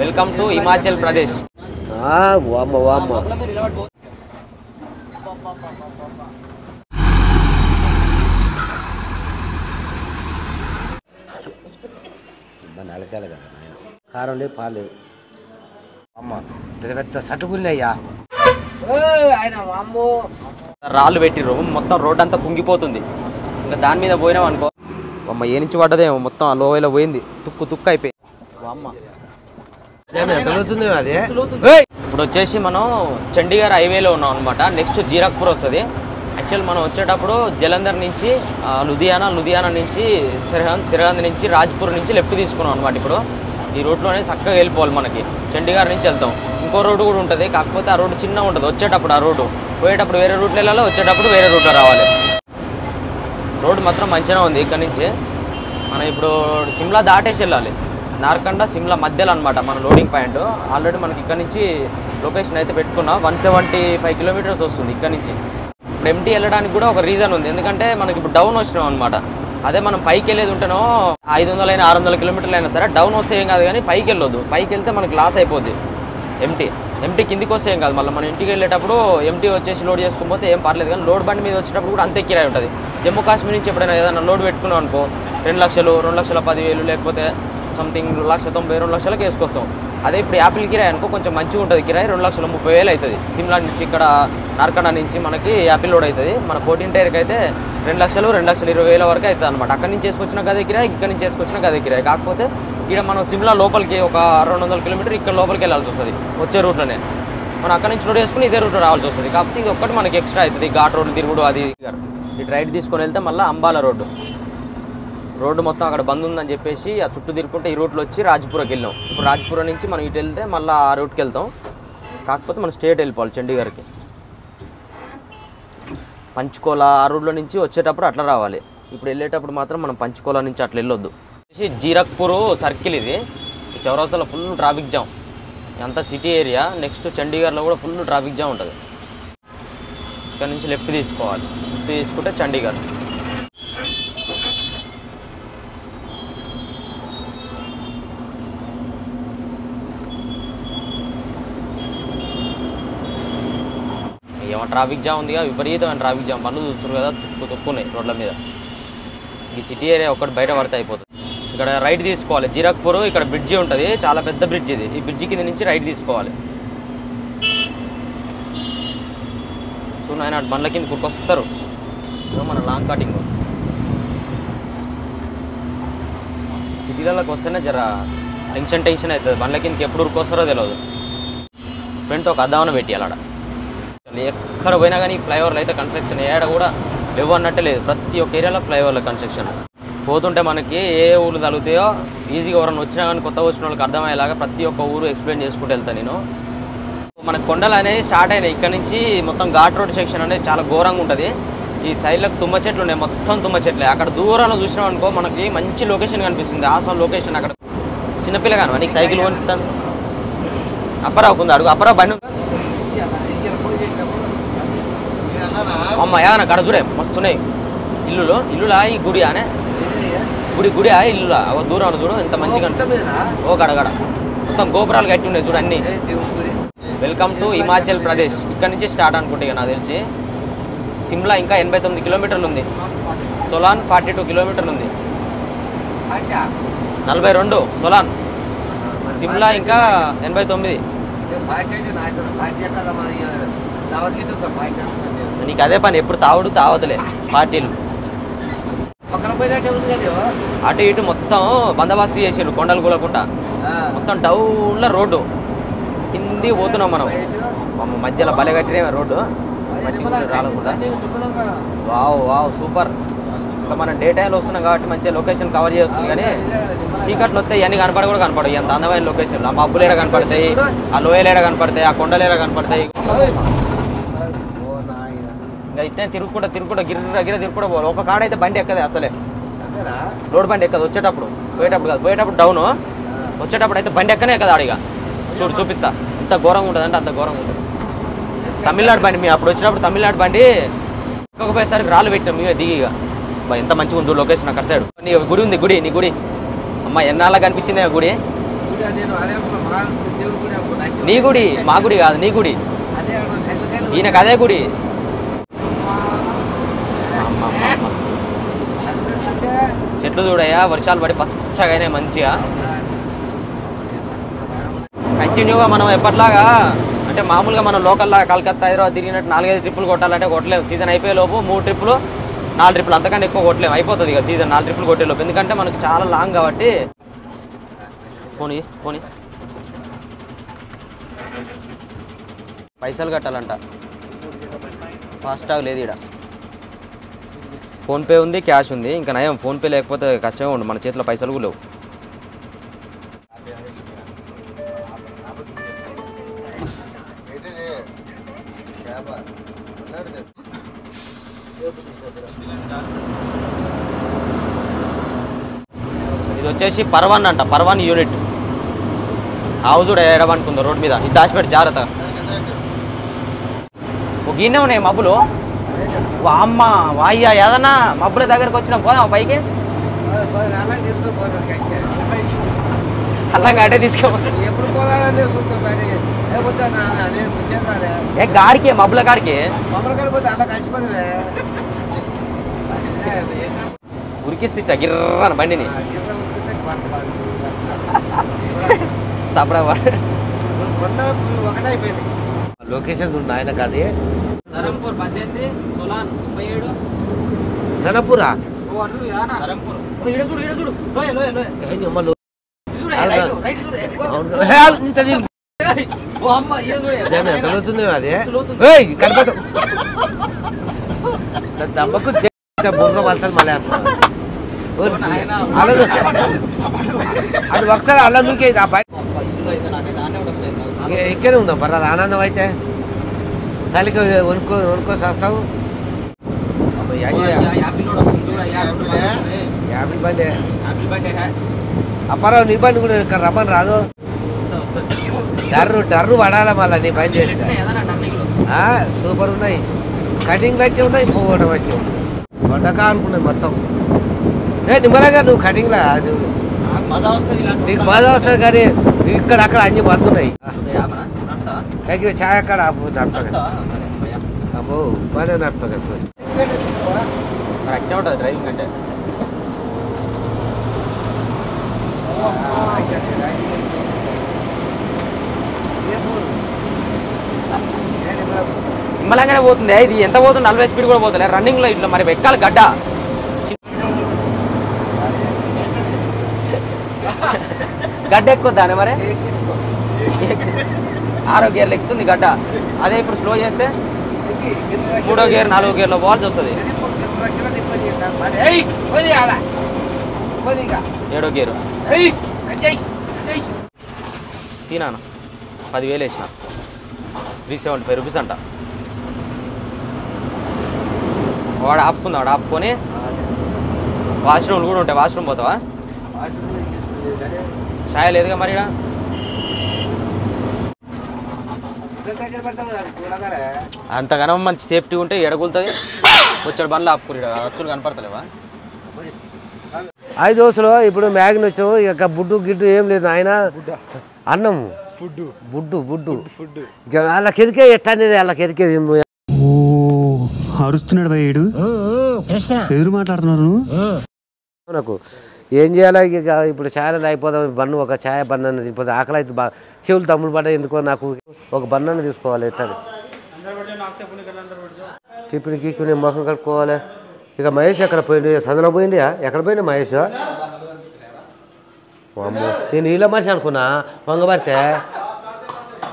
Welcome to Himachal Pradesh. నలకాలి కదా ఆయన కారం లేదు పాలు లేవు అమ్మ పెద్ద పెద్ద సటుకున్నాయ్యా ఆయన అమ్మో రాళ్ళు పెట్టిర్రు మొత్తం రోడ్ అంతా కుంగిపోతుంది. ఇంకా దాని మీద పోయినాం అనుకో అమ్మ ఏ నుంచి పడ్డదేమో మొత్తం ఆ లోయలో పోయింది తుక్కు తుక్కు అయిపోయి అమ్మ. అదే ఇప్పుడు వచ్చేసి మనం చండీగఢ్ హైవేలో ఉన్నాం అనమాట. నెక్స్ట్ జీరక్పూర్ వస్తుంది. యాక్చువల్ మనం వచ్చేటప్పుడు జలంధర్ నుంచి లుధియానా నుంచి సిర్హంద్ నుంచి రాజ్పూర్ నుంచి లెఫ్ట్ తీసుకున్నాం అనమాట. ఇప్పుడు ఈ రూట్లోనే చక్కగా వెళ్ళిపోవాలి. మనకి చండీగఢ్ నుంచి వెళ్తాం. ఇంకో రోడ్డు కూడా ఉంటుంది, కాకపోతే ఆ రోడ్డు చిన్నగా ఉంటుంది. వచ్చేటప్పుడు ఆ రోడ్డు, పోయేటప్పుడు వేరే రూట్లో వెళ్ళాలి, వచ్చేటప్పుడు వేరే రూట్లో రావాలి. రోడ్డు మాత్రం మంచిగా ఉంది. ఇక్కడ నుంచి మనం ఇప్పుడు సిమ్లా దాటేసి వెళ్ళాలి. నార్కండ సిమ్లా మధ్యలో అనమాట మన లోడింగ్ పాయింట్. ఆల్రెడీ మనకి ఇక్కడ నుంచి లొకేషన్ అయితే పెట్టుకున్నాం. 175 కిలోమీటర్స్ వస్తుంది ఇక్కడ నుంచి. ఇప్పుడు ఎంటీ వెళ్ళడానికి కూడా ఒక రీజన్ ఉంది. ఎందుకంటే మనకి ఇప్పుడు డౌన్ వచ్చినాం అనమాట. అదే మనం పైకి వెళ్ళేది ఉంటేనో 500 అయినా 600 కిలోమీటర్లు అయినా సరే డౌన్ వస్తే ఏం కాదు, కానీ పైకి వెళ్ళొద్దు. పైకి వెళ్తే మనకి లాస్ అయిపోద్ది. ఎంటీ కిందికి వస్తే ఏం కాదు. మళ్ళీ మనం ఇంటికి వెళ్ళేటప్పుడు ఎంటీ వచ్చేసి లోడ్ చేసుకోకపోతే ఏం పర్లేదు, కానీ లోడ్ బండి మీద వచ్చేటప్పుడు కూడా అంతే కిరాయి ఉంటుంది. జమ్మూ కాశ్మీర్ నుంచి ఎప్పుడైనా ఏదైనా లోడ్ పెట్టుకున్నాం అనుకో 2 లక్షలు 2,10,000 లేకపోతే సంథింగ్ 1,90,000 2 లక్షలకు వేసుకొస్తాం. అదే ఇప్పుడు యాపిల్ కిరాయి అనుకో కొంచెం మంచిగా ఉంటుంది. కిరాయి 2,30,000 అవుతుంది. సిమ్లా నుంచి ఇక్కడ నార్కండ నుంచి మనకి యాపిల్ లోడ్ అవుతుంది. మన 14 టైర్కి అయితే 2 లక్షలు 2,20,000 వరకు అవుతుంది అనమాట. అక్కడి నుంచి వేసుకొచ్చిన గదే కిరాయి, ఇక్కడ నుంచి వేసుకొచ్చిన గదే కిరాయి. కాకపోతే ఇక్కడ మనం సిమ్లా లోపలికి ఒక 200 కిలోమీటర్ ఇక్కడ లోపలికి వెళ్ళాల్సి వస్తుంది వచ్చే రూట్లోనే. మనం అక్కడి నుంచి లోడ్ చేసుకుని ఇదే రూట్లో రావాల్సి వస్తుంది. కాకపోతే ఇది ఒక్కటి మనకి ఎక్స్ట్రా అవుతుంది. ఘాట్ రోడ్డు తిరుగుడు అది ఇటు రైట్ తీసుకొని వెళ్తే మళ్ళీ అంబాల రోడ్డు మొత్తం అక్కడ బంద్ ఉందని చెప్పేసి ఆ చుట్టూ తిరుగుకుంటే ఈ రూట్లో వచ్చి రాజ్పూర్కి వెళ్ళాం. ఇప్పుడు రాజ్పూర్ నుంచి మనం ఇటు వెళ్తే మళ్ళీ ఆ రూట్కి వెళ్తాం. కాకపోతే మనం స్ట్రేట్ వెళ్ళిపోవాలి చండీగఢ్కి. పంచ్కోలా ఆ రూట్లో నుంచి వచ్చేటప్పుడు అట్లా రావాలి. ఇప్పుడు వెళ్ళేటప్పుడు మాత్రం మనం పంచ్కోలా నుంచి అట్లా వెళ్ళొద్దు. జీరక్పూర్ సర్కిల్ ఇది. ఈ చౌరస్తాలో ఫుల్ ట్రాఫిక్ జామ్. అంతా సిటీ ఏరియా. నెక్స్ట్ చండీగఢ్లో కూడా ఫుల్ ట్రాఫిక్ జామ్ ఉంటుంది. ఇక్కడ నుంచి లెఫ్ట్ తీసుకోవాలి. లెఫ్ట్ తీసుకుంటే చండీగఢ్. ఏమో ట్రాఫిక్ జామ్ ఉందిగా, విపరీతమైన ట్రాఫిక్ జామ్. పనులు చూస్తారు కదా, తక్కువన్నాయి రోడ్ల మీద. ఈ సిటీ ఏరియా ఒక్కటి బయట పడితే అయిపోతుంది. ఇక్కడ రైట్ తీసుకోవాలి. జీరక్పూర్ ఇక్కడ బ్రిడ్జి ఉంటుంది, చాలా పెద్ద బ్రిడ్జ్ ఇది. ఈ బ్రిడ్జి కింద నుంచి రైట్ తీసుకోవాలి. సో నాయన బండ్ల కింద కురికొస్తారు మన లాంగ్ కటింగ్. సిటీలలోకి వస్తేనే జర టెన్షన్ అవుతుంది. బండ్ల కిందకి ఎప్పుడు ఉరికొస్తారో తెలియదు. ఫ్రంట్ ఒక అద్దామన పెట్టాలి ఆడ. ఎక్కడ పోయినా కానీ ఫ్లైఓవర్లు అయితే కన్స్ట్రక్షన్ ఏడ కూడా లేవు అన్నట్టే లేదు. ప్రతి ఒక్క ఏరియాలో ఫ్లైఓవర్ల కన్స్ట్రక్షన్. పోతుంటే మనకి ఏ ఊళ్ళు తగులుతాయో ఈజీగా ఎవరైనా వచ్చినా కానీ కొత్తగా వచ్చిన వాళ్ళకి అర్థమయ్యేలాగా ప్రతి ఒక్క ఊరు ఎక్స్ప్లెయిన్ చేసుకుంటూ వెళ్తాను నేను. మన కొండలు అనేవి స్టార్ట్ అయినాయి. ఇక్కడ నుంచి మొత్తం ఘాట్ రోడ్ సెక్షన్ అనేది చాలా ఘోరంగా ఉంటుంది. ఈ సైడ్లకు తుమ్మ చెట్లు ఉన్నాయి, మొత్తం తుమ్మ చెట్లే. అక్కడ దూరంలో చూసినాం అనుకో మనకి మంచి లొకేషన్ కనిపిస్తుంది. Awesome location. అక్కడ చిన్నపిల్లగాను నీకు సైకిల్ కొనిస్తాను. అప్పరావు ఉంది అడుగు. అప్పరావు బండి అమ్మ ఏదన్నా గడ చూడే మస్తున్నాయి ఇల్లులా. ఈ గుడి అనే గుడి ఇల్లులా దూరం చూడు ఎంత మంచిగా ఓ గడగడ మొత్తం గోపురాలు కట్టి ఉన్నాయి చూడు అన్ని. Welcome to Himachal Pradesh. ఇక్కడ నుంచి స్టార్ట్ అనుకుంటే ఇక నాకు తెలిసి. సిమ్లా ఇంకా 89 కిలోమీటర్లు ఉంది. సోలాన్ 42 కిలోమీటర్లు ఉంది. 42 సోలాన్. సిమ్లా ఇంకా 89. నీకు అదే పని, ఎప్పుడు తావదులే పార్టీలు. అటు ఇటు మొత్తం బందోబస్తు చేసారు. కొండలు కూలకుండా మొత్తం డౌన్లో రోడ్డు కింది పోతున్నాం మనం. మధ్యలో బలె కట్టినే రోడ్డు రాలకుండా. Wow super. ఇంకా మనం డే టైంలో వస్తున్నాం కాబట్టి మంచిగా లొకేషన్ కవర్ చేస్తుంది. కానీ చీకట్లు వస్తాయి, ఇవన్నీ కూడా కనపడవు. ఎంత అందమైన లొకేషన్. ఆ మబ్బులు ఏడ కనపడతాయి, ఆ లోయలు ఏడ కనపడతాయి, ఆ కొండలు ఏడ కనపడతాయి. ఇంకా ఇట్టే తిరుగుకుంటా గిర్ర తిరుగుకుంటా పోవాలి. ఒక కాడ అయితే బండి ఎక్కదే అసలే. రోడ్ బండి ఎక్కదు వచ్చేటప్పుడు. పోయేటప్పుడు కాదు, పోయేటప్పుడు డౌను, వచ్చేటప్పుడు అయితే బండి ఎక్కనే కదా అడిగా. చూపిస్తా ఎంత ఘోరంగా ఉంటుంది అంటే అంత ఘోరంగా ఉంటుంది. తమిళనాడు బండి మేము అప్పుడు వచ్చినప్పుడు తమిళనాడు బండి ఇంకొకసారికి రాళ్ళు పెట్టాం మేమే దిగిగా. ఎంత మంచిగా ఉంది లొకేషన్ అక్కడ సైడ్. నీ గుడి ఉంది. నీ గుడి అమ్మ ఎన్నాళ్ళ కనిపించింది ఆ గుడి. నీ గుడి మా గుడి కాదు, నీ గుడి. ఈయనకు అదే గుడి. చెట్లు చూడయ్యా, వర్షాలు పడి పచ్చగానే మంచిగా. కంటిన్యూగా మనం ఎప్పట్లాగా అంటే మామూలుగా మనం లోకల్లా కలకత్తా హైదరాబాద్ తిరిగినట్టు 4-5 ట్రిప్పులు కొట్టాలంటే కొట్టలేము. సీజన్ అయిపోయే లోపు 3 ట్రిప్పులు 4 ట్రిప్పులు అంతకంటే ఎక్కువ కొట్టలేము. అయిపోతుంది ఇక సీజన్ 4 ట్రిప్పులు కొట్టే లోపు. ఎందుకంటే మనకు చాలా లాంగ్ కాబట్టి. పోనీ పోనీ పైసలు కట్టాలంట. ఫాస్టాగ్ లేదు ఇక్కడ. ఫోన్పే ఉంది, క్యాష్ ఉంది. ఇంకా నయం ఫోన్పే లేకపోతే కష్టమే ఉండు, మన చేతిలో పైసలు కూడా లేవు. ఇది వచ్చేసి పర్వాన్ అంట, పర్వాన్ యూనిట్. ఆవు చూడ ఎడమనుకుందో రోడ్ మీద. ఇది దాచిపెట్టి జాగ్రత్తగా. ఒక గిన్నె ఉన్నాయి మబ్బులు. అమ్మ వాయ్యా ఏదన్నా మబ్బుల దగ్గరకు వచ్చినా పోదాం పైకి. అలాగే అటే తీసుకో. ఏ గాడికి మబ్బుల కాడికి ఉరికిస్తే గిర్రని బండిని ఒకటైపోయింది. లొకేషన్ చూడు ఆయన కాదు. ధరంపూర్ 18 సోలాన్ 37 ధరంపూరా అవుతుంది అది కనపడ దెబ్బకు బుర్ర పడతాను మళ్ళీ. అది ఒకసారి అలా నుకే ఇక్కడే ఉందాం పర్వాలేదు. ఆనందం అయితే చలికి వనుకోసి వస్తావు. యాపిల్ బండి అప్పారావు నీ బండి కూడా ఇక్కడ రమ్మని రాదు. టర్రు పడాలా మళ్ళీ నీ బండి చేస్తే. సూపర్ ఉన్నాయి, కటింగ్లు అయితే ఉన్నాయి, పోవడం అయితే వంటకా అనుకున్నాయి మొత్తం. నిమ్మలంగా నువ్వు కటింగ్లా నీకు మజా వస్తుంది కానీ ఇక్కడ అక్కడ అన్ని పడుతున్నాయి. దగ్గర ఛాయ్ అక్కడ నడుపుతుంది. అబ్బో బాగా నడుపుతుంది. కరెక్టే ఉంటుంది డ్రైవింగ్ అంటే. నిమ్మలంగానే పోతుంది. ఇది ఎంత పోతుంది? 40 స్పీడ్ కూడా పోతుంది రన్నింగ్లో. ఇట్లా మరి ఎక్కాలి గడ్డ. గడ్డ ఎక్కుద్దానే మరి. 6వ గేర్లు ఎక్కుతుంది గడ్డ. అదే ఇప్పుడు స్లో చేస్తే 3వ గేర్ 4వ గేర్లో పోవాల్సి వస్తుంది. 7వ గేరు తినాను 10,000 వేసిన. 375 రూపీస్ అంట. వాడు ఆపుకుందా? వాడు ఆపుకొని వాష్రూమ్లు కూడా ఉంటాయి. వాష్రూమ్ పోతావా? ఛాయ్ లేదుగా మరి. అంతగానం మంచి సేఫ్టీ ఉంటే ఎడగులుతుంది. వచ్చాడు బండ్లు ఆపుకుని అచ్చులు కనపడతలేవా? 5 దోశలు ఇప్పుడు మ్యాగ్ని వచ్చావు. ఇక బుడ్డు గిడ్డు ఏం లేదు ఆయన. అన్నం బుడ్డు అలా కెదికే ఎట్టా అలా కెదికేది. అరుస్తున్నాడు భయ్యుడు, ఎదురు మాట్లాడుతున్నారు. నాకు ఏం చేయాలి ఇక ఇప్పుడు ఛాయలు అయిపోదాం. బన్ను ఒక ఛాయ బన్నను తినిపోతే ఆకలి అయితే బాగా చెవులు తమ్ముడు పడ్డా. ఎందుకో నాకు ఒక బన్నను తీసుకోవాలి. ఎట్టని టిఫిన్ గీక్కుని మొహం కలుపుకోవాలి. ఇక మహేష్ ఎక్కడ పోయింది? సందులో పోయింది. ఎక్కడ పోయింది మహేష్? అమ్మో నేను ఇలా మనిషి అనుకున్నా వంగబడితే.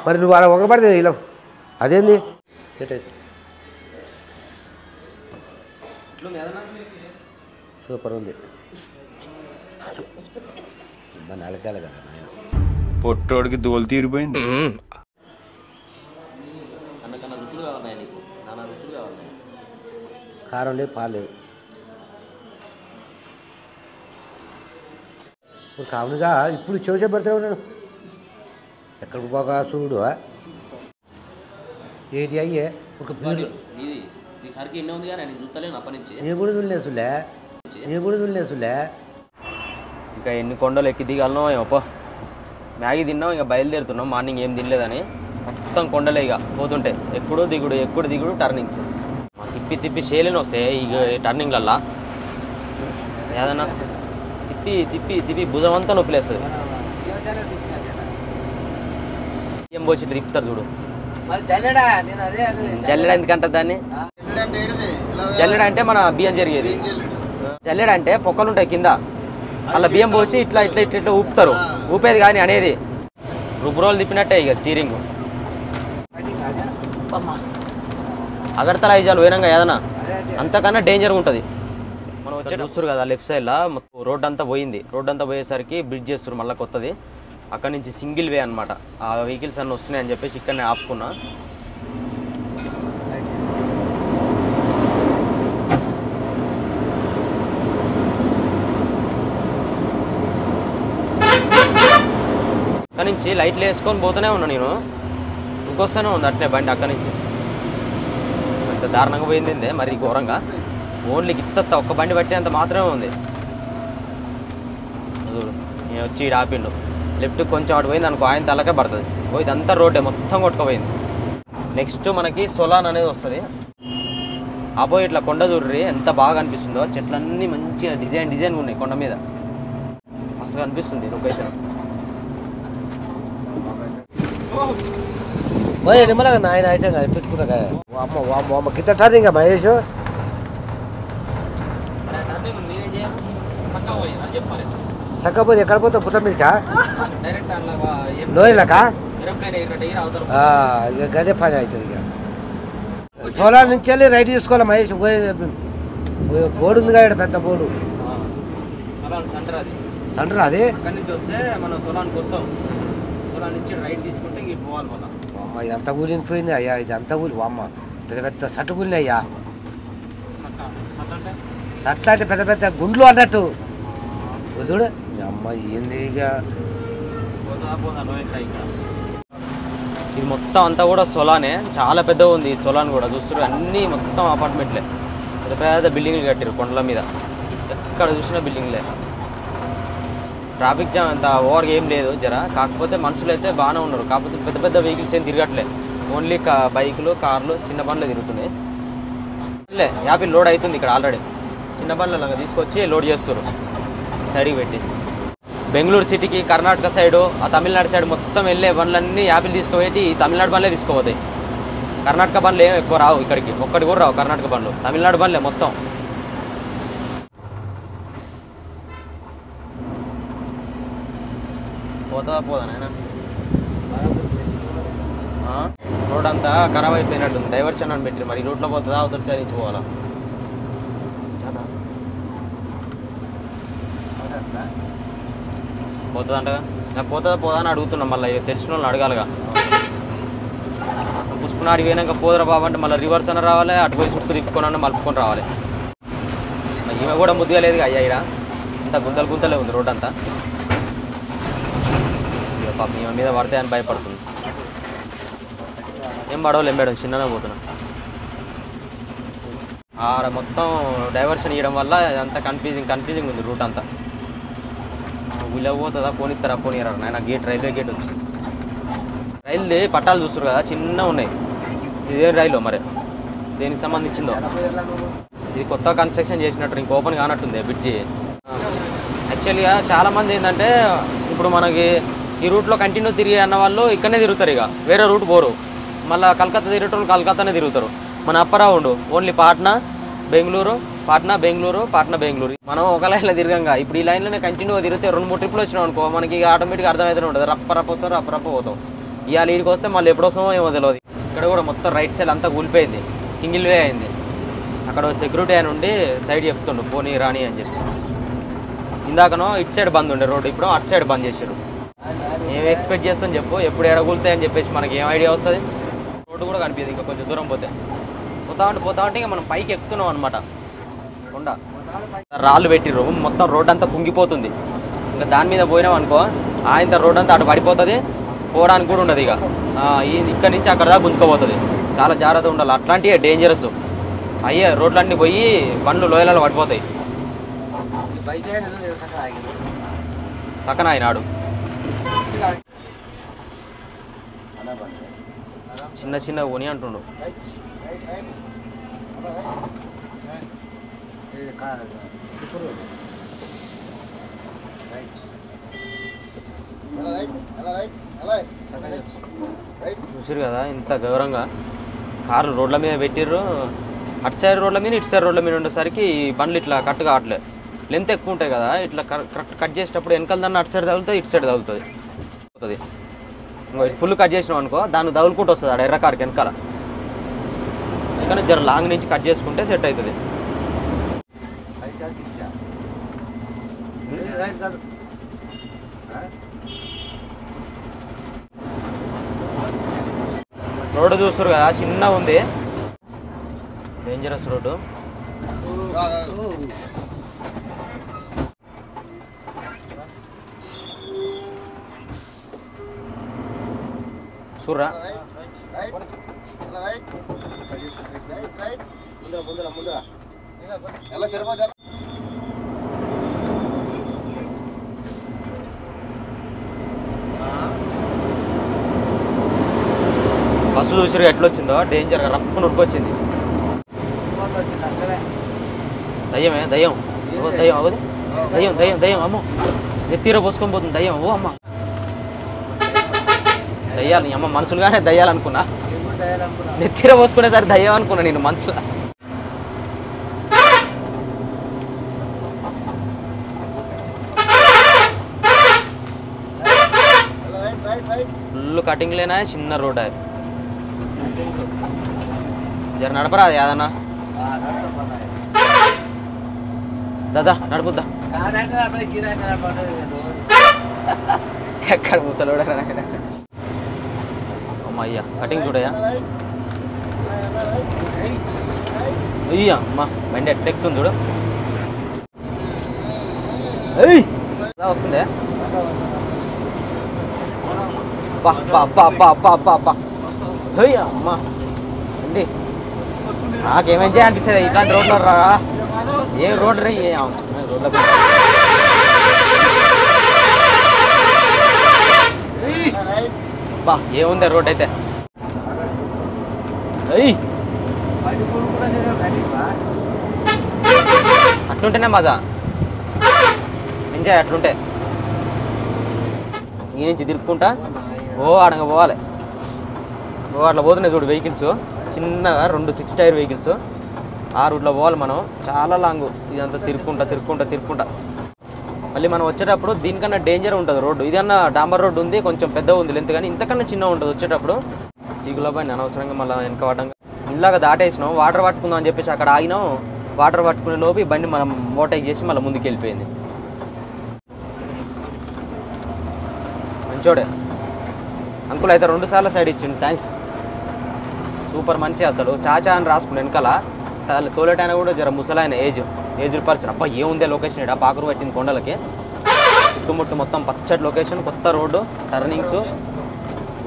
మరి నువ్వు అలా వంగబడితే ఇలా అదేంది? సూపర్ ఉంది. నలకాలి కదా పొట్టోడికి దోలు తీరిపోయింది. కారం లేదు, పాలు లేదు. ఇప్పుడు కావునుగా ఇప్పుడు చూసే పెడతా ఉంటాడు. ఎక్కడికి పోగా చూడు ఏంటి అయ్యే ఒక బీడు. నేను కూడా చూడలేసులే. ఇంకా ఎన్ని కొండలు ఎక్కి దిగాలనో ఏమో. మ్యాగీ తిన్నాం, ఇక బయలుదేరుతున్నాం. మార్నింగ్ ఏం తినలేదని మొత్తం కొండలే ఇక పోతుంటే ఎప్పుడు దిగుడు టర్నింగ్స్ తిప్పి తిప్పి షేలేని వస్తాయి ఇక టర్నింగ్లల్లా. ఏదన్నా తిప్పి తిప్పి తిప్పి భుజం అంతా నొప్పిలేస్తుంది. ఏం పోసి తిప్పుతారు చూడు. జల్లెడ ఎందుకంటారు దాన్ని? జల్లెడ అంటే మన బియ్యం జరిగేది. జల్లెడ అంటే పొక్కలు ఉంటాయి కింద, అలా బియ్యం పోసి ఇట్లా ఇట్లా ఇట్లా ఇట్లా ఊపుతారు. ఊపేది కానీ అనేది రుబ్రోలు తిప్పినట్టే ఇక స్టీరింగ్. అగర్తల ఐజాలు పోయినాక ఏదన్నా అంతకన్నా డేంజర్గా ఉంటుంది. మనం వచ్చే చూస్తారు కదా లెఫ్ట్ సైడ్లో మొత్తం రోడ్ అంతా పోయింది. రోడ్ అంతా పోయేసరికి బ్రిడ్జ్ చేస్తారు మళ్ళీ కొత్తది. అక్కడ నుంచి సింగిల్ వే అనమాట. ఆ వెహికల్స్ అన్నీ వస్తున్నాయని చెప్పేసి ఇక్కడనే ఆపుకున్నా. అక్కడి నుంచి లైట్లు వేసుకొని పోతూనే ఉన్నా నేను. ఇంకొస్తూనే ఉంది అట్లే బండి అక్కడి నుంచి. అంత దారుణంగా పోయింది మరి ఘోరంగా. ఓన్లీ గిత్త ఒక్క బండి పట్టేంత మాత్రమే ఉంది. చూడు నేను వచ్చి ఈడ ఆపిండు. లెఫ్ట్ కొంచెం అటు పోయింది అనుకో, ఆయన తలకే పడుతుంది. ఇదంతా రోడ్డే మొత్తం కొట్టుకుపోయింది. నెక్స్ట్ మనకి సొలాన్ అనేది వస్తుంది. ఆపోయి ఇట్లా కొండ చూడ్రి ఎంత బాగా అనిపిస్తుందో. చెట్లన్నీ మంచిగా డిజైన్ ఉన్నాయి కొండ మీద. మస్తు అనిపిస్తుంది లొకేషన్. నిమ్మలంగా నాయన అయితే పెట్టుకుంటా అమ్మ కింద టర్నింగ్ మహేష్. చక్కపోతే ఎక్కడ పోతావు? పుట్ట మీదకా లోయలకా? గదే పని అవుతుంది. ఇక సోలార్ నుంచి వెళ్ళి రైట్ తీసుకోవాలి మహేష్. బోర్డు ఉంది కదా పెద్ద బోర్డు. సెంటర్ అది. అక్కడి నుంచి వస్తే మనం సోలాన్కి వస్తాం. సోలాన్ నుంచి రైట్ తీసుకుంటే ఇంక పోవాలి మళ్ళీ. అమ్మ ఇదంతా కూలిపోయింది అయ్యా. ఇది అంతా కూలి అమ్మ పెద్ద పెద్ద సట్టు కూలి అయ్యా. సట్ల అంటే పెద్ద పెద్ద గుండ్లు అన్నట్టు చూడు. అమ్మ ఏంది ఇక. ఇది మొత్తం అంతా కూడా సోలానే. చాలా పెద్దగా ఉంది ఈ సోలాన్ కూడా. చూస్తారు అన్నీ మొత్తం అపార్ట్మెంట్లే. పెద్ద పెద్ద బిల్డింగ్లు కట్టారు కొండల మీద. ఎక్కడ చూసినా బిల్డింగ్లే. ట్రాఫిక్ జామ్ అంత ఓవర్గా ఏం లేదు జర. కాకపోతే మనుషులు అయితే బాగానే ఉన్నారు. కాకపోతే పెద్ద పెద్ద వెహికల్స్ ఏం తిరగట్లేదు. ఓన్లీ బైకులు కార్లు చిన్న బండ్లు తిరుగుతున్నాయి. యాపిల్ లోడ్ అవుతుంది ఇక్కడ ఆల్రెడీ. చిన్న బండ్లు తీసుకొచ్చి లోడ్ చేస్తారు సైడ్కి పెట్టి. బెంగళూరు సిటీకి కర్ణాటక సైడు ఆ తమిళనాడు సైడ్ మొత్తం వెళ్ళే బండ్లన్నీ యాపిల్ తీసుకుపోయి ఈ తమిళనాడు బండ్లే తీసుకుపోతాయి. కర్ణాటక బండ్లు ఏం ఎక్కువ రావు ఇక్కడికి. ఒక్కటి కూడా రావు కర్ణాటక బండ్లు. తమిళనాడు బండ్లే మొత్తం. పోదా నాయన. రోడ్ అంతా ఖరాబ్ అయిపోయినట్టుంది. డైవర్షన్ అని పెట్టి మరి రూట్లో పోతుందా అవతల సైడ్ నుంచి పోవాలా? పోతుందంటగా. నేను పోదా అని అడుగుతున్నాం. మళ్ళీ తెలిసిన వాళ్ళని అడగాలిగా. పుష్కుని అడిగి పోయినాక పోదురా బాబు అంటే మళ్ళీ రివర్స్ అని రావాలి. అటు పోయి చుట్టూ తిప్పుకొని మలుపుకొని రావాలి. ఈమె కూడా ముద్దుగా లేదు అయ్యా. ఇక్కడ ఇంత గుంతలే ఉంది రోడ్ అంతా. పాపం ఈమె మీద పడితే అని భయపడుతుంది. ఏం పడవలు ఏం మేడం చిన్నగా పోతున్నా. ఆడ మొత్తం డైవర్షన్ ఇవ్వడం వల్ల అంతా కన్ఫ్యూజింగ్ ఉంది రూట్ అంతా. వీళ్ళ పోతుందా పోనిస్తారా పోనీరా నాయన. రైల్వే గేట్ వచ్చింది. రైలుది పట్టాలు చూస్తారు కదా చిన్న ఉన్నాయి. ఇదేం రైలు మరి దేనికి సంబంధించిందో. ఇది కొత్త కన్స్ట్రక్షన్ చేసినట్టు ఇంక ఓపెన్ కానట్టుంది బ్రిడ్జి. యాక్చువల్గా చాలామంది ఏంటంటే ఇప్పుడు మనకి ఈ రూట్లో కంటిన్యూ తిరిగి అన్న వాళ్ళు ఇక్కడనే తిరుగుతారు. ఇక వేరే రూట్ పోరు. మళ్ళీ కలకత్తా తిరిగేటోళ్ళు కలకత్తానే తిరుగుతారు. మన అప్పరా ఉండు ఓన్లీ పాట్నా బెంగళూరు. మనం ఒక లైన్లో తిరగంగా. ఇప్పుడు ఈ లైన్లోనే కంటిన్యూగా తిరిగితే 2-3 ట్రిప్లు వచ్చినాం అనుకో మనకి ఆటోమేటిక్గా అర్థమవుతూనే ఉంటుంది. రప్ప వస్తాం పోతాం. ఇవాళ వీడికి వస్తే మళ్ళీ ఎప్పుడు వస్తామో ఏమో తెలియదు. ఇక్కడ కూడా మొత్తం రైట్ సైడ్ అంతా కూలిపోయింది. సింగిల్ వే అయింది. అక్కడ సెక్యూరిటీ ఆయన ఉండి సైడ్ చెప్తుండు పోనీ రాని అని చెప్పి. ఇందాకనో ఇటు సైడ్ బంద్ ఉండే రోడ్డు, ఇప్పుడు అటు సైడ్ బంద్ చేశారు. ఏం ఎక్స్పెక్ట్ చేస్తాం చెప్పు. ఎప్పుడు ఎడగలుతాయని చెప్పేసి మనకి ఏం ఐడియా వస్తుంది. రోడ్డు కూడా కనిపించదు ఇంకా కొంచెం దూరం పోతే. పోతా ఉంటే ఇంకా మనం పైకి ఎక్కుతున్నాం అనమాట. కొండ రాళ్ళు పెట్టిర్రు మొత్తం రోడ్ అంతా కుంగిపోతుంది. ఇంకా దాని మీద పోయినాం అనుకో ఆయన రోడ్ అంతా అటు పడిపోతుంది. పోవడానికి కూడా ఉండదు. ఇక ఇక్కడ నుంచి అక్కడ దాకా గుంజుకోపోతుంది. చాలా జాగ్రత్తగా ఉండాలి. అట్లాంటివి డేంజరస్ అయ్యే రోడ్లన్నీ పోయి బండ్లు లోయలలో పడిపోతాయి. సకన అయినాడు. చిన్న చిన్న కొని అంటుండు. చూసారు కదా ఇంత గౌరవంగా కార్లు రోడ్ల మీద పెట్టిర్రు. అటు సైడ్ రోడ్ల మీద ఇటు సైడ్ రోడ్ల మీద ఉండేసరికి ఈ బండ్లు ఇట్లా కట్ కావట్లేదు. లెంత్ ఎక్కువ ఉంటాయి కదా, ఇట్లా కరెక్ట్ కట్ చేసేటప్పుడు వెనకాల దాన్ని అటు సైడ్ తగులుతుంది, ఇటు సైడ్ తగులుతుంది. ఇంకో ఇటు ఫుల్ కట్ చేసినాం అనుకో దాన్ని తగులుకుంటూ వస్తుంది ఆడ ఎర్ర కార్కి వెనకాల. కానీ జర లాంగ్ నుంచి కట్ చేసుకుంటే సెట్ అవుతుంది. రోడ్డు చూస్తారు కదా చిన్నగా ఉంది, డేంజరస్ రోడ్డు. చూర్రా బస్సు చూసారు ఎట్లొచ్చిందో, డేంజర్గా రప్పు నొక్కొచ్చింది. దయ్యమే దయ్యం, దయ్యం అవదు, దయ్యం దయ్యం దయ్యం అమ్మో, నెత్తిర పోసుకొని పోతుంది దయ్యం. ఓ అమ్మ దయ్యాలు, అమ్మ మనుషులుగానే దయ్యాలు అనుకున్నా, నెత్తిర పోసుకునేసరి దయ్యం అనుకున్నా నేను మనసులో. ఫుల్ కటింగ్ లేనా, చిన్న రోడ్ అది. జర నడపరా అది ఏదన్నా దాదా నడుపుద్దా. ఎక్కడ ముసలోడ అమ్మయ్యా కటింగ్ చూడయా. అయ్యా అమ్మా బండి ఎట్లా ఎక్కుతుంది చూడు. వస్తుందే అమ్మా అండి నాకేమేం చేయాలనిపిస్తుంది ఇట్లాంటి రోడ్లో రా. ఏ రోడ్ రా రోడ్ల బా ఏముంది రోడ్ అయితే. అట్లుంటేనే మజా, ఎంజాయ్ అట్లుంటే. ఈ నుంచి తిరుక్కుంటా ఓ అడగ పోవాలి. ఓ అట్లా పోతున్నాయి చూడు వెహికల్స్, చిన్నగా 2 6 టైర్ వెహికల్స్. ఆ రూట్లో పోవాలి మనం, చాలా లాంగ్ ఇదంతా తిరుక్కుంటా తిరుక్కుంటా తిరుక్కుంటా. మళ్ళీ మనం వచ్చేటప్పుడు దీనికన్నా డేంజర్ ఉంటుంది రోడ్డు. ఇదన్నా డాంబర్ రోడ్డు ఉంది, కొంచెం పెద్ద ఉంది లెంత్, కానీ ఇంతకన్నా చిన్న ఉంటుంది వచ్చేటప్పుడు. సీగుల పైన అనవసరంగా మళ్ళీ వెనక పడ్డంగా ఇలాగ దాటేసినాం. వాటర్ పట్టుకుందాం అని చెప్పేసి అక్కడ ఆగినాం. వాటర్ పట్టుకునే లోపు ఈ బండి మనం ఓవర్టేక్ చేసి మళ్ళీ ముందుకు వెళ్ళిపోయింది. మంచోడే అంకుల్ అయితే 2 సార్లు సైడ్ ఇచ్చిండు, థ్యాంక్స్. సూపర్ మనిషి అసలు. చాచా అని రాసుకుని వెనకాల తోలేటైనా కూడా జర ముసలాయన ఏజ్డ్ పర్సన్. అబ్బా ఏముందే లొకేషన్ ఇక్కడ పాకురు పట్టింది కొండలకి, చుట్టుముట్టు మొత్తం పచ్చటి లొకేషన్, కొత్త రోడ్డు, టర్నింగ్స్.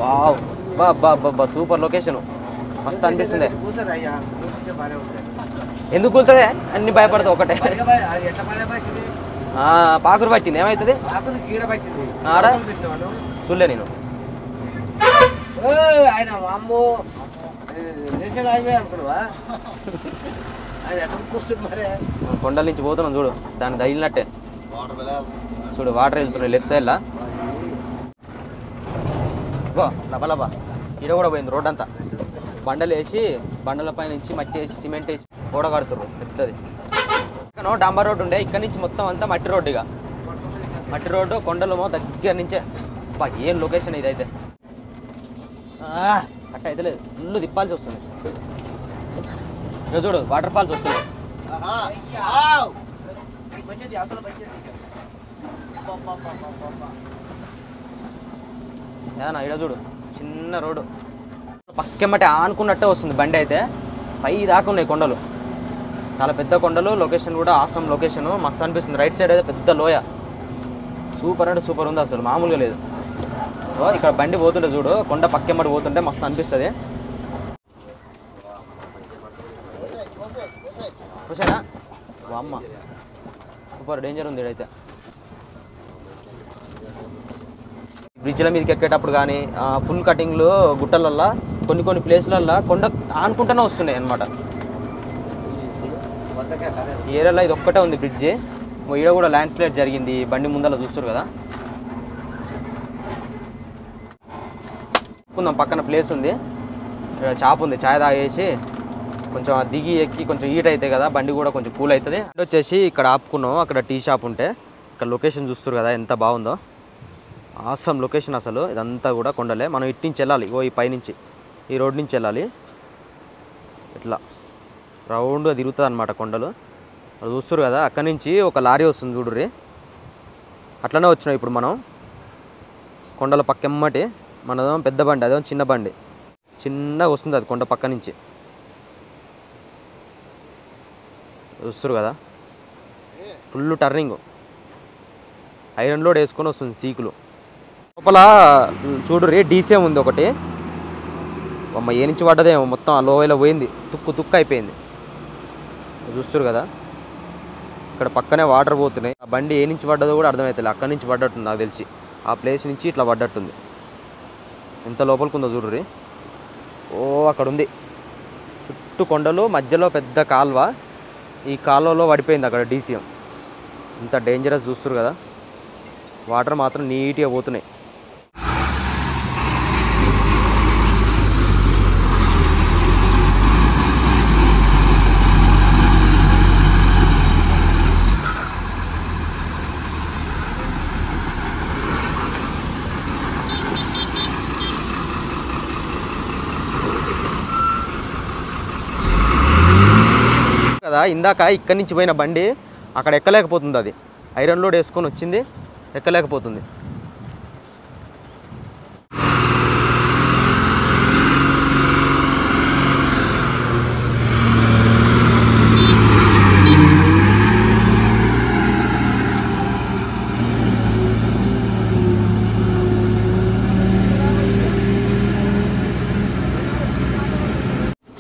వావ్ బా బా బా సూపర్ లొకేషన్, మస్తు అనిపిస్తుంది. ఎందుకు కూలుతుంది అన్ని భయపడతావు ఒకటే. పాకురు పట్టింది ఏమవుతుంది ఆడా చూడలే నేను. కొండల నుంచి పోతున్నాం చూడు, దాన్ని తగిలినట్టే చూడు వాటర్ వెళ్తున్నాయి లెఫ్ట్ సైడ్లా. లబలబా ఈడ కూడా పోయింది రోడ్ అంతా. బండలు వేసి బండల పై నుంచి మట్టి వేసి సిమెంట్ వేసి గోడ కడుతున్నారు పెద్దది. ఇక్కడ డాంబర్ రోడ్డు ఉండే, ఇక్కడ నుంచి మొత్తం అంతా మట్టి రోడ్డు. ఇక మట్టి రోడ్డు కొండలు దగ్గర నుంచే. ఏం లొకేషన్ ఇదైతే అట్ట అయితే లేదు, ఫుల్ తిప్పాల్సి వస్తుంది. చూడు వాటర్ ఫాల్స్ వస్తున్నాయి. ఏదన్నా ఇక్కడ చూడు చిన్న రోడ్డు, పక్కెమ్మటి ఆనుకున్నట్టే వస్తుంది బండి అయితే. పై దాకా ఉన్నాయి కొండలు, చాలా పెద్ద కొండలు. లొకేషన్ కూడా ఆసమ్ లొకేషన్, మస్తు అనిపిస్తుంది. రైట్ సైడ్ అయితే పెద్ద లోయ, సూపర్ అంటే సూపర్ ఉంది అసలు, మామూలుగా లేదు. ఇక్కడ బండి పోతుంటే చూడు, కొండ పక్కెమ్మటి పోతుంటే మస్తు అనిపిస్తుంది. చూసానా అమ్మ సూపర్ డేంజర్ ఉంది ఇక్కడైతే. బ్రిడ్జ్ల మీదకి ఎక్కేటప్పుడు కానీ ఫుల్ కటింగ్లు గుట్టలల్లో కొన్ని ప్లేస్లల్లో కొండ ఆనుకుంటూనే వస్తున్నాయి అన్నమాట. ఈ ఏరియాలో ఇది ఒక్కటే ఉంది బ్రిడ్జి. ఈడ కూడా ల్యాండ్ స్లైడ్ జరిగింది, బండి ముందర చూస్తారు కదా. కొంచెం పక్కన ప్లేస్ ఉంది, ఇక్కడ షాప్ ఉంది, ఛాయ్ తాగేసి కొంచెం దిగి ఎక్కి కొంచెం హీట్ అవుతాయి కదా, బండి కూడా కొంచెం కూల్ అవుతుంది. వచ్చేసి ఇక్కడ ఆపుకున్నాం, అక్కడ టీ షాప్ ఉంటే. ఇక్కడ లొకేషన్ చూస్తారు కదా ఎంత బాగుందో, ఆసమ్ లొకేషన్ అసలు. ఇదంతా కూడా కొండలే, మనం ఇటు నుంచి వెళ్ళాలి, ఈ పైనుంచి ఈ రోడ్ నుంచి వెళ్ళాలి. ఇట్లా రౌండ్గా తిరుగుతుంది అన్నమాట కొండలు. అది చూస్తారు కదా, అక్కడి నుంచి ఒక లారీ వస్తుంది చూడుర్రి. అట్లనే వచ్చినాం ఇప్పుడు మనం కొండల పక్కెమ్మటి. మనదో పెద్ద బండి, అదేమో చిన్న బండి, చిన్నగా వస్తుంది అది కొండ పక్క నుంచి. చూస్తారు కదా ఫుల్ టర్నింగ్, ఐరన్ లోడ్ వేసుకొని వస్తుంది సీకులు. లోపల చూడుర్రి డీసీఎం ఉంది ఒకటి. అమ్మ ఏ నుంచి పడ్డదేమో, మొత్తం ఆ లోయలో పోయింది, తుక్కు అయిపోయింది. చూస్తారు కదా ఇక్కడ పక్కనే వాటర్ పోతున్నాయి. ఆ బండి ఏ నుంచి పడ్డదో కూడా అర్థమవుతుంది, అక్కడి నుంచి పడ్డట్టుంది నాకు తెలిసి. ఆ ప్లేస్ నుంచి ఇట్లా పడ్డట్టుంది. ఎంత లోపలికి ఉందో చూడుర్రి. అక్కడ ఉంది చుట్టూ కొండలు, మధ్యలో పెద్ద కాల్వ. ఈ కాలువలో పడిపోయింది అక్కడ డీసీఎం. ఇంత డేంజరస్ చూస్తారు కదా, వాటర్ మాత్రం నీట్గా పోతున్నాయి. కదా ఇందాక ఇక్కడి నుంచి పోయిన బండి అక్కడ ఎక్కలేకపోతుంది, అది ఐరన్ లోడ్ వేసుకొని వచ్చింది, ఎక్కలేకపోతుంది.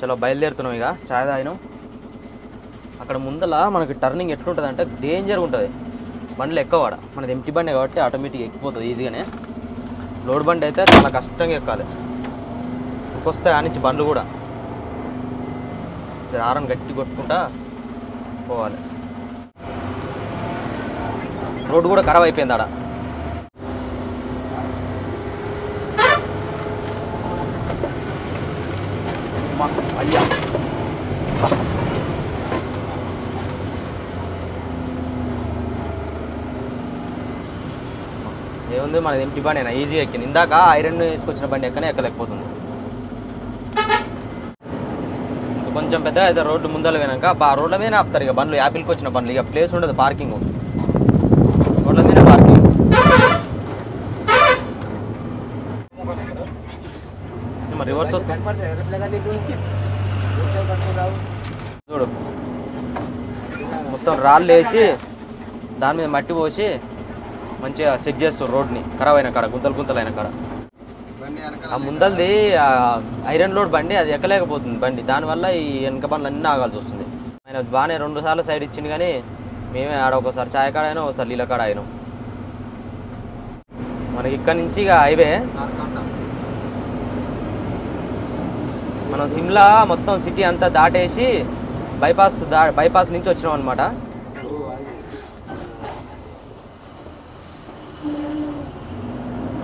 చలో బయలుదేరుతున్నాం, ఇక ఛాయ్ తాగినాం. అక్కడ ముందల మనకి టర్నింగ్ ఎట్లుంటుంది అంటే డేంజర్గా ఉంటుంది, బండ్లు ఎక్కవాడ. మనది ఎంటీ బండి కాబట్టి ఆటోమేటిక్గా ఎక్కిపోతుంది ఈజీగానే. లోడ్ బండి అయితే చాలా కష్టంగా ఎక్కాలి, ఇంకొస్తే ఆ నుంచి బండ్లు కూడా ఆరం గట్టి కొట్టుకుంటా పోవాలి. రోడ్డు కూడా ఖరాబ్ అయిపోయింది ఆడ. అయ్యా ఏముంది, మనది ఎంటీ బండి అయినా ఈజీగా ఎక్కింది. ఇందాక ఐరన్ వేసుకొచ్చిన బండి ఎక్కలేకపోతుంది. ఇంకా కొంచెం పెద్ద అయితే రోడ్డు ముందర పోయినాక ఆ రోడ్ల మీద ఆపుతారు ఇక బండ్లు, యాపిల్కి వచ్చిన బండ్లు. ఇక ప్లేస్ ఉండదు, పార్కింగ్ రోడ్ల మీద పార్కింగ్. మరి రివర్స్ చూడు, మొత్తం రాళ్ళు వేసి దాని మీద మట్టి పోసి మంచిగా సెట్ చేస్తారు రోడ్ని, ఖరాబ్ అయిన కాడ, గుంతలు అయిన కాడ. ఆ ముందల్ది ఐరన్ లోడ్ బండి, అది ఎక్కలేకపోతుంది బండి. దానివల్ల ఈ వెనక బండ్లు అన్నీ ఆగాల్సి వస్తుంది. ఆయన బాగానే 2 సార్లు సైడ్ ఇచ్చింది, కానీ మేమే ఆడ ఒకసారి ఛాయ్ కాడ అయినా, ఒకసారి నీళ్ళ కాడ అయినాం. మనకి ఇక్కడ నుంచి ఇక హైవే. మనం సిమ్లా మొత్తం సిటీ అంతా దాటేసి బైపాస్ నుంచి వచ్చినాం అనమాట.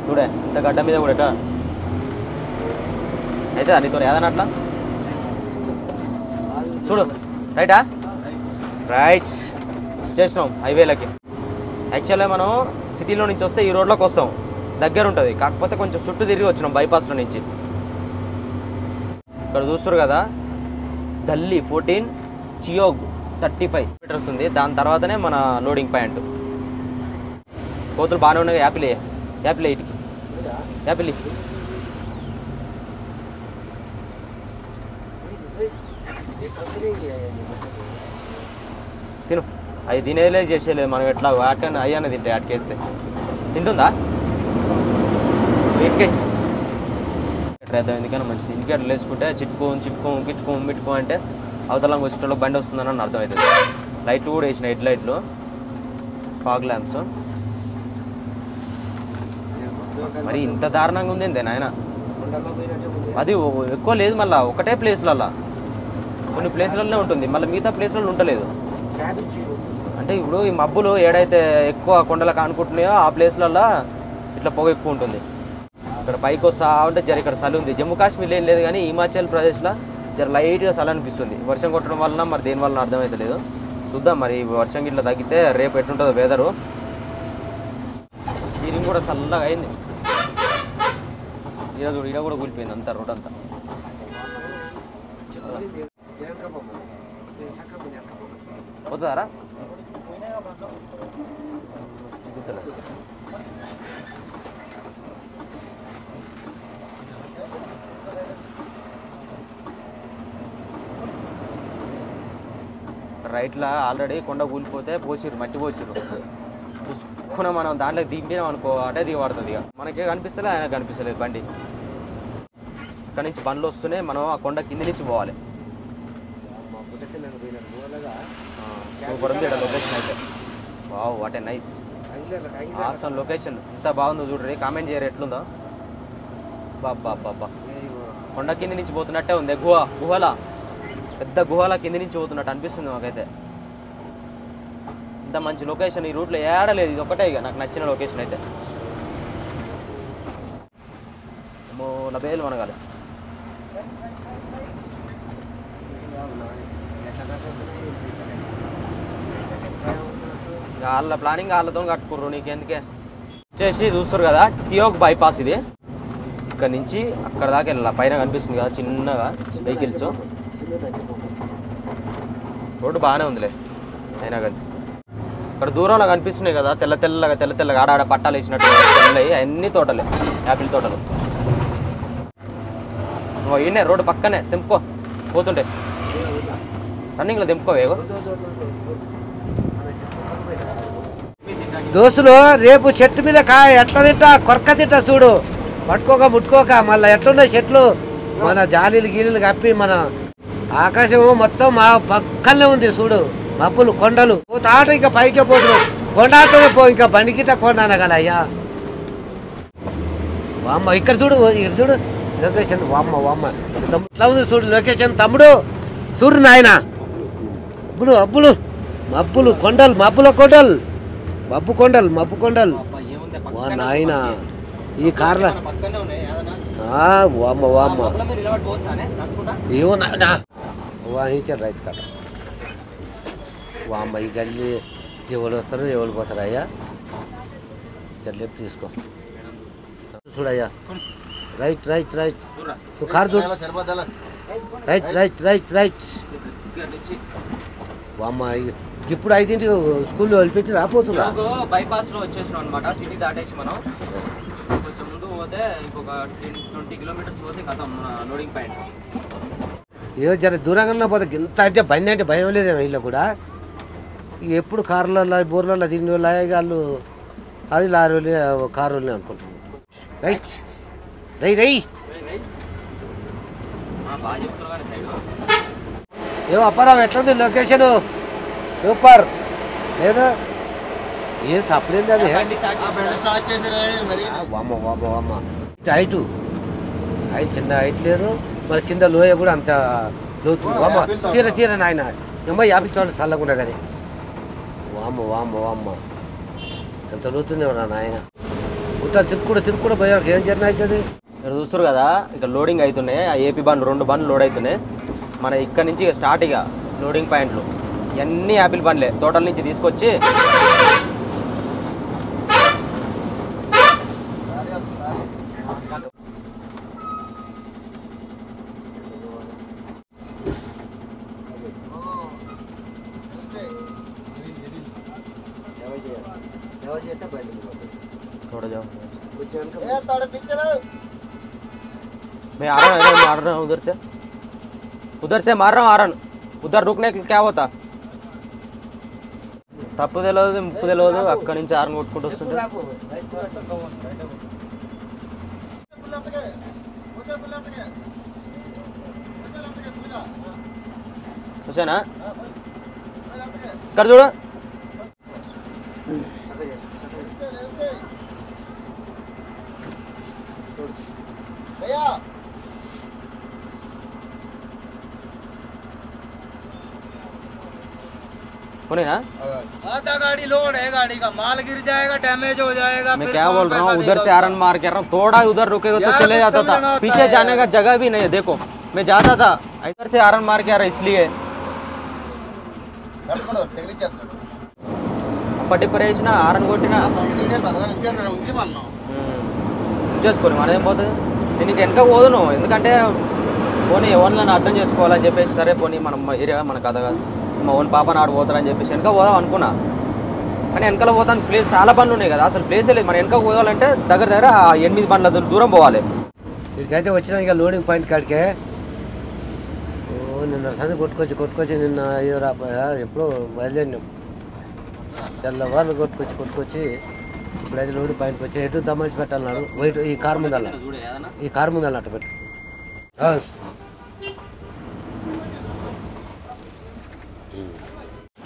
చూడే ఇంత గడ్డ మీద కూడా అయితే నీతో ఏదన్నా అట్లా చూడు. రైటా? రైట్, వచ్చేసినాం హైవేలకి. యాక్చువల్గా మనం సిటీలో నుంచి వస్తే ఈ రోడ్లోకి వస్తాం, దగ్గర ఉంటుంది. కాకపోతే కొంచెం చుట్టూ తిరిగి వచ్చినాం బైపాస్లో నుంచి. ఇక్కడ చూస్తారు కదా ఢిల్లీ 14, చియోగ్ 35 మీటర్స్ ఉంది. దాని తర్వాతనే మన లోడింగ్ పాయింట్. కోతులు బాగానే ఉన్నాయి. యాపిల్ ఇటుకి యాపిల్ తిను. అవి తినేదిలే చేసేలేదు మనం, ఎట్లా వాటిని అయ్యానే తింటే అటుకేస్తే తింటుందా? వీటికి ఎట్లా ఎందుకైనా మంచిది. ఇండికేటర్లు వేసుకుంటే చిట్టుకో అంటే అవతలం వచ్చేటోళ్ళకి బండి వస్తుందని అర్థమవుతుంది. లైట్లు కూడా వేసిన, హెడ్ లైట్లు, ఫాగ్ ల్యాంప్స్. మరి ఇంత దారుణంగా ఉంది ఏందే నాయన. అది ఎక్కువ లేదు, మళ్ళీ ఒకటే ప్లేస్లలో కొన్ని ప్లేస్లలోనే ఉంటుంది, మళ్ళీ మిగతా ప్లేస్లలో ఉండలేదు. అంటే ఇప్పుడు ఈ మబ్బులు ఏడైతే ఎక్కువ కొండలకు ఆనుకుంటున్నాయో ఆ ప్లేస్లలో ఇట్లా పొగ ఎక్కువ ఉంటుంది. ఇక్కడ పైకి వస్తా ఉంటే జర ఇక్కడ చలి ఉంది. జమ్మూ కాశ్మీర్లో ఏం లేదు కానీ హిమాచల్ ప్రదేశ్లో జర లైట్గా చలి అనిపిస్తుంది. వర్షం కొట్టడం వలన మరి దేని వలన అర్థమవుతలేదు. చూద్దాం మరి వర్షం ఇట్లా తగ్గితే రేపు ఎట్లుంటుందో వెదరు. స్టీరింగ్ కూడా చల్లగా అయింది. ఈడ కూడా కూలిపోయింది అంతా రోడ్ అంతా. పోతుందారా రైట్లో ఆల్రెడీ కొండ కూలిపోతే పోసిరు, మట్టి పోసిరు. చూసుకున్న మనం దాంట్లో దింపినాం అనుకో అటే దిగబడుతుంది. ఇక మనకే కనిపిస్తలే, ఆయన కనిపిస్తలేదు బండి. ఇక్కడ నుంచి బండ్లు వస్తూనే మనం ఆ కొండ కింది నుంచి పోవాలి. సూపర్ ఉంది ఇక్కడ లొకేషన్ అయితే. Wow, what a nice awesome location. ఎంత బాగుందో చూడండి, కామెంట్ చేయరు ఎట్లుందో. బాబా కొండ కింది నుంచి పోతున్నట్టే ఉంది. గుహలా పెద్ద గుహలా కింది నుంచి పోతున్నట్టు అనిపిస్తుంది మాకైతే. ఇంత మంచి లొకేషన్ ఈ రూట్లో ఏడలేదు, ఇది ఒకటే ఇక నాకు నచ్చిన లొకేషన్ అయితే. 40,000 మనగాలి. వాళ్ళ ప్లానింగ్ వాళ్ళతో కట్టుకుర్రు, నీకెందుకే. వచ్చేసి చూస్తారు కదా తియోక్ బైపాస్ ఇది. ఇక్కడ నుంచి అక్కడ దాకా వెళ్ళాలి. పైన కనిపిస్తుంది కదా చిన్నగా వెహికల్స్. రోడ్డు బాగానే ఉందిలే అయినా కానీ. ఇక్కడ దూరంలో కనిపిస్తున్నాయి కదా తెల్ల తెల్లగా ఆడాడ పట్టాలు వేసినట్టు తెల్లయి, అన్ని తోటలే, యాపిల్ తోటలు. ఈయనే రోడ్డు పక్కనే తెంపుకో పోతుంటే రన్నింగ్లో తెంపుకోవేగో. దోస్తులు రేపు చెట్టు మీద కాయ ఎట్లా తింటా కొరక తింటా చూడు, పట్టుకోక ముట్టుకోక. మళ్ళీ ఎట్లున్నాయి చెట్లు, మన జాలీలు గీలీలు కప్పి మన ఆకాశం మొత్తం మా పక్కనే ఉంది చూడు. మబ్బులు కొండలు తాట ఇంకా పైకే పోతున్నావు. కొండతో పో, ఇంకా బండికిట కొండ అనగల అయ్యా. వామ్మ ఇక్కడ చూడు, ఇక్కడ చూడు లొకేషన్. వామ్మ ఇట్లా ఉంది చూడు లొకేషన్. తమ్ముడు చూడు నాయన, అబ్బులు మబ్బులు కొండలు, మబ్బు కొండలు వా నాయన. ఈ కార్ల వామ్మ ఏమో నాయన వాహించారు రైట్ కాడ. వామ్మ ఈ గల్లీ ఎవరు వస్తారు ఎవరు పోతారు అయ్యా. లెఫ్ట్ తీసుకో చూడయ్యా. రైట్ నువ్వు కారు చూడు. రైట్ వామ్మ ఇప్పుడు 5ంటికి స్కూల్లో వెళ్ళిపెట్టి రాపోతున్నా. బైపాస్ లో వచ్చేసినాం అనమాట. సిటీ దాటేసి మనం కొంచెం ముందు పోతే ఇంకొక 20 కిలోమీటర్స్ పోతే కథం మన లోడింగ్ పాయింట్. ఏదో జర దూరంగా పోతే ఇంత అంటే బండి అంటే భయం లేదేమో వీళ్ళు కూడా. ఎప్పుడు కార్లలో బోర్లలో దీని వాళ్ళు అది లారీ కారు అనుకుంటున్నాను. రైట్ ఏమో అప్పారావు ఎట్లుంది లొకేషన్? సూపర్ లేదా ఏ సప్లేదు అది. వామ్మ హైట్ చిన్న హైట్ లేదు, మరి కింద లోయ కూడా అంత లోతు. వామ్మ తీర నాయన అమ్మాయి యాపిస్తాడు చల్లకుండా కానీ. వామ్మ ఎంత లోతుంది నాయన. గుట్ట తిరుక్కు పోయారు ఏం జర్నీ అవుతుంది. ఇక్కడ చూస్తారు కదా ఇక్కడ లోడింగ్ అవుతున్నాయి. ఆ ఏపీ బండ్లు 2 బండ్లు లోడ్ అవుతున్నాయి. మన ఇక్కడ నుంచి ఇక స్టార్ట్ ఇక లోడింగ్ పాయింట్లు ఇవన్నీ యాపిల్ బండ్లే. తోటల నుంచి తీసుకొచ్చి थोड़ा जाओ मैं आ रहा हूँ मार रहा हूँ उधर से मार रहा हूँ आरन. उधर रुकने क्या होता తప్పు తెలియదు ముప్పు తెలియదు. అక్కడి నుంచి ఆరన్ కొట్టుకుంటూ వస్తుంటే చూసానా ఇక్కడ చూడు. పోనీ ना आधा गाड़ी लोड है, गाड़ी का माल गिर जाएगा, डैमेज हो जाएगा। मैं क्या बोल रहा हूँ, उधर से आरन मार के रहा हूँ, थोड़ा उधर रुकेगा तो चले जाता था, पीछे जाने का जगह भी नहीं है। देखो मैं जाता था, इधर से आरन मार के आ रहा इसलिए పట్టి పరేసిన ఆరన్ కొట్టినా ఉంచేసుకొని మనదేం పోతుంది. నేను ఇంక వెనక పోదును, ఎందుకంటే పోనీ ఎవరిని అర్థం చేసుకోవాలని చెప్పేసి సరే పోనీ మనం ఏరియా మన కథ కాదు, మా ఓన్ పాపని ఆడు పోతారని చెప్పేసి వెనక పోదాం అనుకున్నా. కానీ వెనకాల పోతాను ప్లేస్ చాలా బండ్లు ఉన్నాయి కదా, అసలు ప్లేసే లేదు. మన వెనక పోవాలంటే దగ్గర 8 బండ్ల దూరం పోవాలి. ఇక్కడికైతే వచ్చినా ఇక లోడింగ్ పాయింట్ కాడికే నిన్న సంది కొట్టుకొచ్చి నిన్న అయ్యో రాపోయా ఎప్పుడో బయలుదేరినాం. తెల్లవారు కొట్టుకొచ్చి ఇప్పుడైతే లోడింగ్ పాయింట్కి వచ్చి ఎటు దమ్మాచి పెట్టాలన్నాడు. వైట్ ఈ కారు ముందల అట్ట పెట్టు.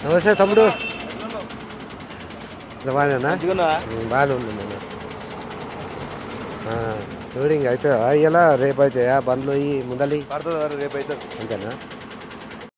నమస్తే తమ్ముడు, బాగానేనా? బాగానే ఉంది. లోడింగ్ అయితే ఇలా రేపు అయితే బండ్లు ఈ ముందలి పడుతుంది రేపు అయితే అంతేనా?